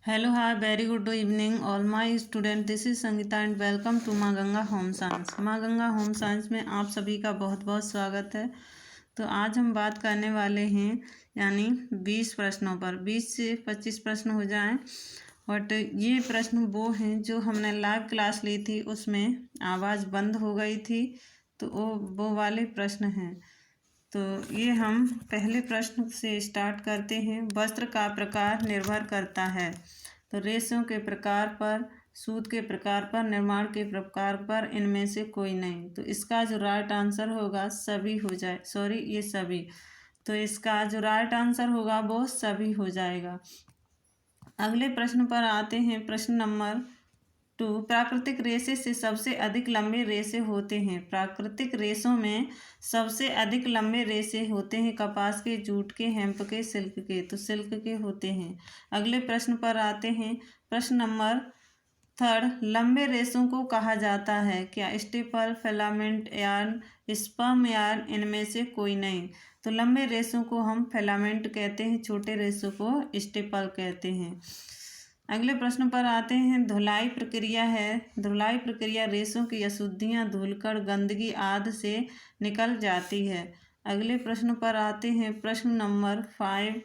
Hello, hi, very good evening, all my students. This is Sangeeta and welcome to Maa Ganga home science. माँ Ganga home science में आप सभी का बहुत बहुत स्वागत है। तो आज हम बात करने वाले हैं यानी 20 प्रश्नों पर। 20 से 25 प्रश्न हो जाएं। बट ये प्रश्न वो हैं जो हमने लाइव क्लास ली थी, उसमें आवाज़ बंद हो गई थी, तो वो वाले प्रश्न हैं। तो ये हम पहले प्रश्न से स्टार्ट करते हैं। वस्त्र का प्रकार निर्भर करता है। तो रेशों के प्रकार पर, सूत के प्रकार पर, निर्माण के प्रकार पर, इनमें से कोई नहीं। तो इसका जो राइट आंसर होगा सभी हो जाए, सॉरी ये सभी। तो इसका जो राइट आंसर होगा वो सभी हो जाएगा। अगले प्रश्न पर आते हैं। प्रश्न नंबर 2। प्राकृतिक रेशे से सबसे अधिक लंबे रेशे होते हैं। प्राकृतिक रेशों में सबसे अधिक लंबे रेशे होते हैं कपास के, जूट के, हेम्प के, सिल्क के। तो सिल्क के होते हैं। अगले प्रश्न पर आते हैं। प्रश्न नंबर 3। लंबे रेशों को कहा जाता है क्या? Staple, filament yarn, sperm yarn, इनमें से कोई नहीं। तो लंबे रेशों को हम फिलामेंट कहते हैं, छोटे रेशों को स्टेपल कहते हैं। अगले प्रश्न पर आते हैं। धुलाई प्रक्रिया है। धुलाई प्रक्रिया रेशों की अशुद्धियां धुलकर गंदगी आदि से निकल जाती है। अगले प्रश्न पर आते हैं। प्रश्न नंबर 5।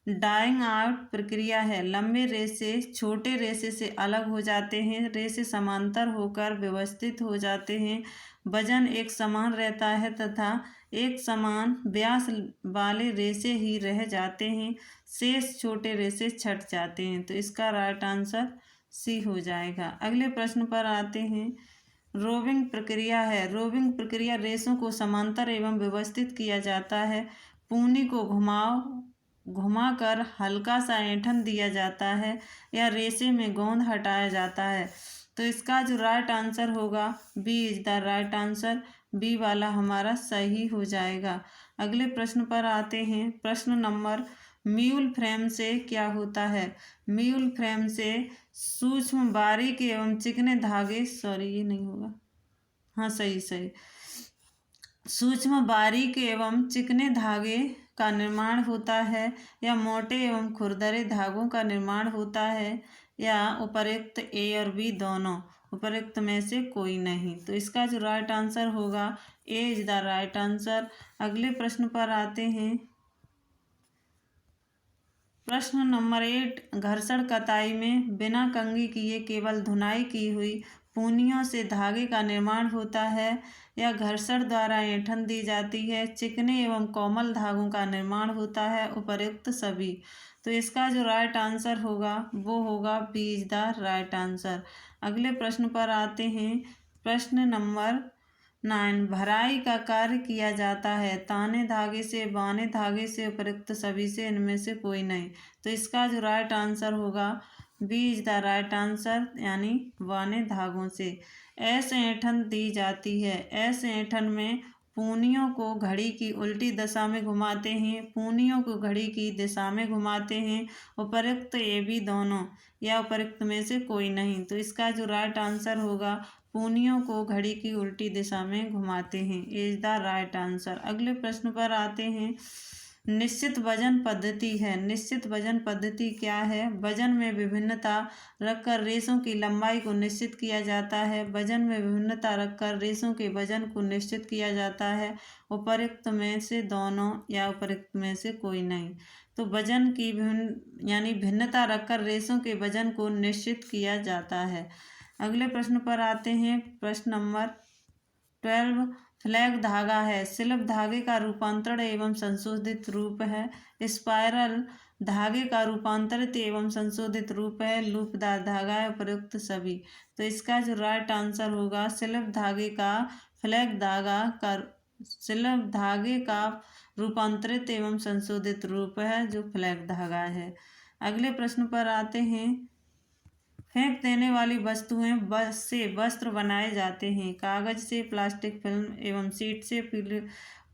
डाइंग आउट प्रक्रिया है। लंबे रेशे छोटे रेशे से अलग हो जाते हैं। रेशे समांतर होकर व्यवस्थित हो जाते हैं। वजन एक समान रहता है तथा एक समान व्यास वाले रेशे ही रह जाते हैं। शेष छोटे रेशे छट जाते हैं। तो इसका राइट आंसर सी हो जाएगा। अगले प्रश्न पर आते हैं। रोविंग प्रक्रिया है। रोविंग प्रक्रिया रेशों को समांतर एवं व्यवस्थित किया जाता है। पूनी को घुमाकर हल्का सा ऐंठन दिया जाता है या रेशे में गोंद हटाया जाता है। तो इसका जो राइट आंसर होगा B is the right answer. B वाला हमारा सही हो जाएगा। अगले प्रश्न पर आते हैं। प्रश्न नंबर। म्यूल फ्रेम से क्या होता है? म्यूल फ्रेम से सूक्ष्म बारीक एवं चिकने धागे, सॉरी ये नहीं होगा, हाँ सही सही, सूक्ष्म बारीक एवं चिकने धागे का निर्माण होता है या मोटे एवं खुरदरे धागों का निर्माण होता है या उपरोक्त ए और बी दोनों। उपरोक्त में से कोई नहीं। तो इसका जो राइट आंसर होगा ए इज द राइट आंसर। अगले प्रश्न पर आते हैं। प्रश्न नंबर 8। घर्षण कताई में बिना कंघी किए केवल धुनाई की हुई पूनियों से धागे का निर्माण होता है या घर्षण द्वारा ऐंठन दी जाती है। चिकने एवं कोमल धागों का निर्माण होता है। उपर्युक्त सभी। तो इसका जो राइट आंसर होगा वो होगा B is the right answer. अगले प्रश्न पर आते हैं। प्रश्न नंबर 9। भराई का कार्य किया जाता है। ताने धागे से, बाने धागे से, उपयुक्त सभी से, इनमें से कोई नहीं। तो इसका जो राइट आंसर होगा B is the right answer, यानी बाने धागों से। ऐसे ऐंठन दी जाती है। ऐसे ऐंठन में पूनियों को घड़ी की उल्टी दिशा में घुमाते हैं। पूनियों को घड़ी की दिशा में घुमाते हैं। उपयुक्त ये भी दोनों या उपयुक्त में से कोई नहीं। तो इसका जो राइट आंसर होगा पूनियों को घड़ी की उल्टी दिशा में घुमाते हैं, इज द राइट आंसर। अगले प्रश्न पर आते हैं। निश्चित वजन पद्धति है। निश्चित वजन पद्धति क्या है? वजन में विभिन्नता रखकर रेशों की लंबाई को निश्चित किया जाता है। वजन में विभिन्नता रखकर रेशों के वजन को निश्चित किया जाता है। उपर्युक्त में से दोनों या उपर्युक्त में से कोई नहीं। तो वजन की यानी भिन्नता रखकर रेशों के वजन को निश्चित किया जाता है। अगले प्रश्न पर आते हैं। प्रश्न नंबर 12। फ्लैग धागा है। सिल्क धागे का रूपांतरण एवं संशोधित रूप है। स्पाइरल धागे का रूपांतरित एवं संशोधित रूप है। लूपदार धागा है। उपयुक्त सभी। तो इसका जो राइट आंसर होगा सिल्क धागे का फ्लैग धागा का, सिल्क धागे का रूपांतरित एवं संशोधित रूप है जो फ्लैग धागा है। अगले प्रश्न पर आते हैं। फेंक देने वाली वस्तुएं बस से वस्त्र बनाए जाते हैं। कागज से, प्लास्टिक फिल्म एवं शीट से,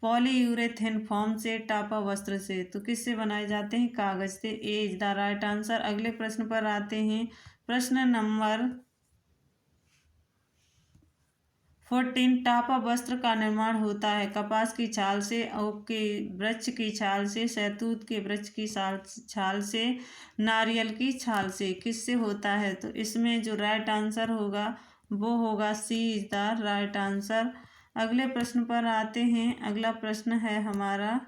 पॉलीयूरेथेन फोम से, टापा वस्त्र से। तो किससे बनाए जाते हैं? कागज से। ए इज द राइट आंसर। अगले प्रश्न पर आते हैं। प्रश्न नंबर 14 टापा वस्त्र का निर्माण होता है कपास की छाल से, ओक के वृक्ष की छाल से, शहतूत के वृक्ष की छाल से, नारियल की छाल से। किससे होता है? तो इसमें जो राइट आंसर होगा वो होगा सी इज द राइट आंसर। अगले प्रश्न पर आते हैं। अगला प्रश्न है हमारा,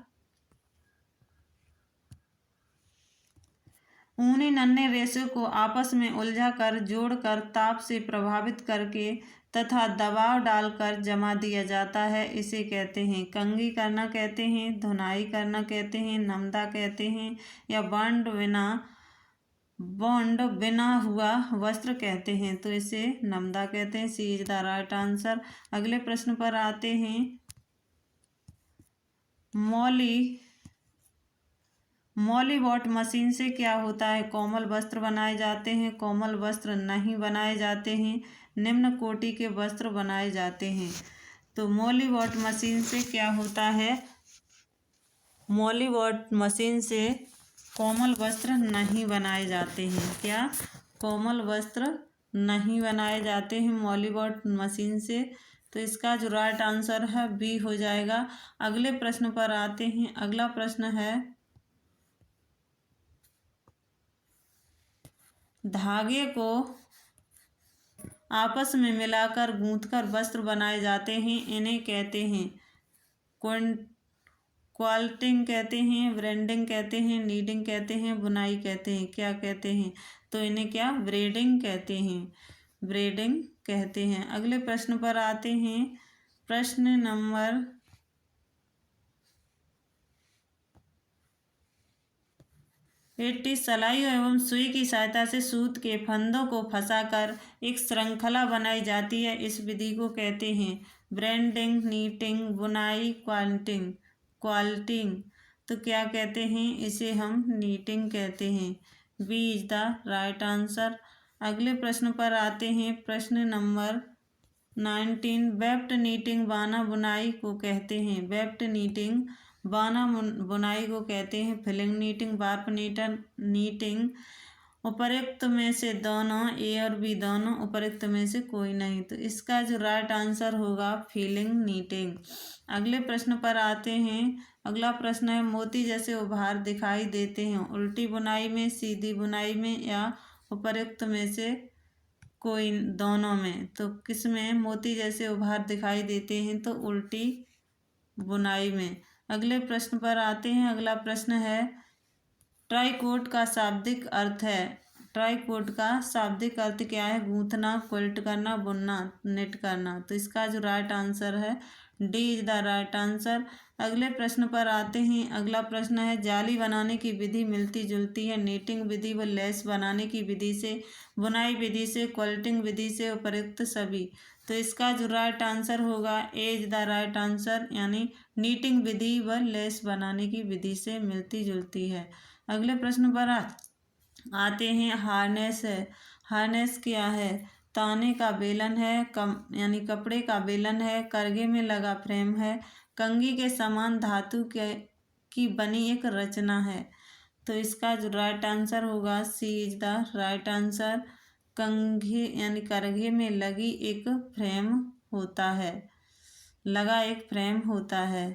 ऊनी नन्हे रेशे को आपस में उलझाकर, जोड़कर, ताप से प्रभावित करके तथा दबाव डालकर जमा दिया जाता है, इसे कहते हैं कंघी करना कहते हैं, धुनाई करना कहते हैं, नमदा कहते हैं, या बॉन्ड बिना हुआ वस्त्र कहते हैं। तो इसे नमदा कहते हैं। सी इज द राइट आंसर। अगले प्रश्न पर आते हैं। मॉलीवॉट मशीन से क्या होता है? कोमल वस्त्र बनाए जाते हैं, कोमल वस्त्र नहीं बनाए जाते हैं, निम्न कोटि के वस्त्र बनाए जाते हैं। तो मॉलीवॉट मशीन से क्या होता है? मॉलीवॉट मशीन से कोमल वस्त्र नहीं बनाए जाते हैं। क्या? कोमल वस्त्र नहीं बनाए जाते हैं मॉलीवॉट मशीन से। तो इसका जो राइट आंसर है बी हो जाएगा। अगले प्रश्न पर आते हैं। अगला प्रश्न है, धागे को आपस में मिलाकर गूंथकर वस्त्र बनाए जाते हैं, इन्हें कहते हैं क्वाल्टिंग कहते हैं, ब्रेंडिंग कहते हैं, नीडिंग कहते हैं, बुनाई कहते हैं। क्या कहते हैं? तो इन्हें क्या? ब्रेडिंग कहते हैं, ब्रेडिंग कहते हैं। अगले प्रश्न पर आते हैं। प्रश्न नंबर 80, सलाई एवं सुई की सहायता से सूत के फंदों को फंसाकर एक श्रृंखला बनाई जाती है, इस विधि को कहते हैं ब्रेंडिंग, नीटिंग, बुनाई, क्वाल्टिंग। तो क्या कहते हैं? इसे हम नीटिंग कहते हैं। B is the right answer. अगले प्रश्न पर आते हैं। प्रश्न नंबर 19, वेफ्ट नीटिंग बाना बुनाई को कहते हैं। वेफ्ट नीटिंग बाना बुनाई को कहते हैं फिलिंग नीटिंग, वार्प नीटिंग। उपरोक्त में से दोनों, ए और बी दोनों, उपरोक्त में से कोई नहीं। तो इसका जो राइट आंसर होगा फिलिंग नीटिंग। अगले प्रश्न पर आते हैं। अगला प्रश्न है, मोती जैसे उभार दिखाई देते हैं उल्टी बुनाई में, सीधी बुनाई में, या उपरोक्त में से कोई दोनों में। तो किस में मोती जैसे उभार दिखाई देते हैं? तो उल्टी बुनाई में। अगले प्रश्न पर आते हैं। अगला प्रश्न है, ट्राइकोट का शाब्दिक अर्थ है। ट्राइकोट का शाब्दिक अर्थ क्या है? गूंथना, क्विल्ट करना, बुनना, निट करना। तो इसका जो राइट आंसर है D is the right answer. अगले प्रश्न पर आते हैं। अगला प्रश्न है, जाली बनाने की विधि मिलती जुलती है नीटिंग विधि व लेस बनाने की विधि से, बुनाई विधि से, क्विल्टिंग विधि से, उपरोक्त सभी। तो इसका जो राइट आंसर होगा ए इज द राइट आंसर, यानी नीटिंग विधि व लेस बनाने की विधि से मिलती जुलती है। अगले प्रश्न पर आते हैं। हार्नेस है। हार्नेस क्या है? ताने का बेलन है, यानी कपड़े का बेलन है, करघे में लगा फ्रेम है, कंघी के समान धातु की बनी एक रचना है। तो इसका जो राइट आंसर होगा सी इज द राइट आंसर। कंघे यानी करघे में लगी एक फ्रेम होता है, लगा एक फ्रेम होता है।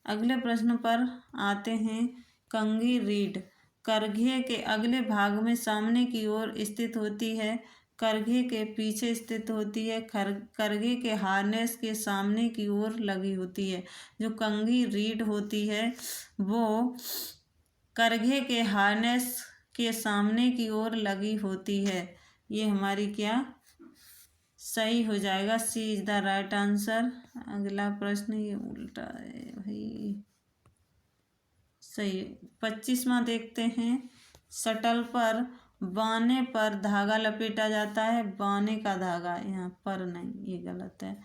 अगले प्रश्न पर आते हैं। कंघी रीढ़ करघे के अगले भाग में सामने की ओर स्थित होती है, करघे के पीछे स्थित होती है, करघे के हार्नेस के सामने की ओर लगी होती है। जो कंघी रीढ़ होती है वो करघे के हार्नेस के सामने की ओर लगी होती है। ये हमारी क्या सही हो जाएगा, सी इज द राइट आंसर। अगला प्रश्न ये उल्टा है भाई, सही। 25वां देखते हैं। शटल पर बाने पर धागा लपेटा जाता है, बाने का धागा, यहाँ पर नहीं, ये गलत है।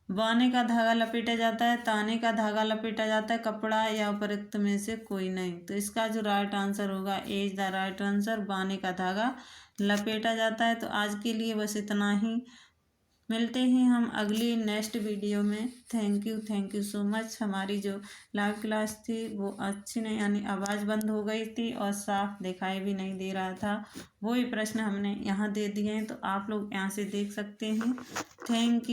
बाने का धागा लपेटा जाता है, ताने का धागा लपेटा जाता है, कपड़ा या उपरोक्त में से कोई नहीं। तो इसका जो राइट आंसर होगा ए इज द राइट आंसर, बाने का धागा लपेटा जाता है। तो आज के लिए बस इतना ही। मिलते हैं हम अगली नेक्स्ट वीडियो में। Thank you so much. हमारी जो लाइव क्लास थी वो अच्छी नहीं, यानी आवाज़ बंद हो गई थी और साफ दिखाई भी नहीं दे रहा था। वही प्रश्न हमने यहाँ दे दिए हैं, तो आप लोग यहाँ से देख सकते हैं। Thank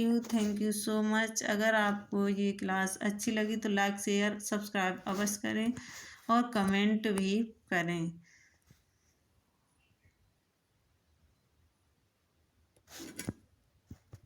you so much. अगर आपको ये क्लास अच्छी लगी तो लाइक शेयर सब्सक्राइब अवश्य करें और कमेंट भी करें।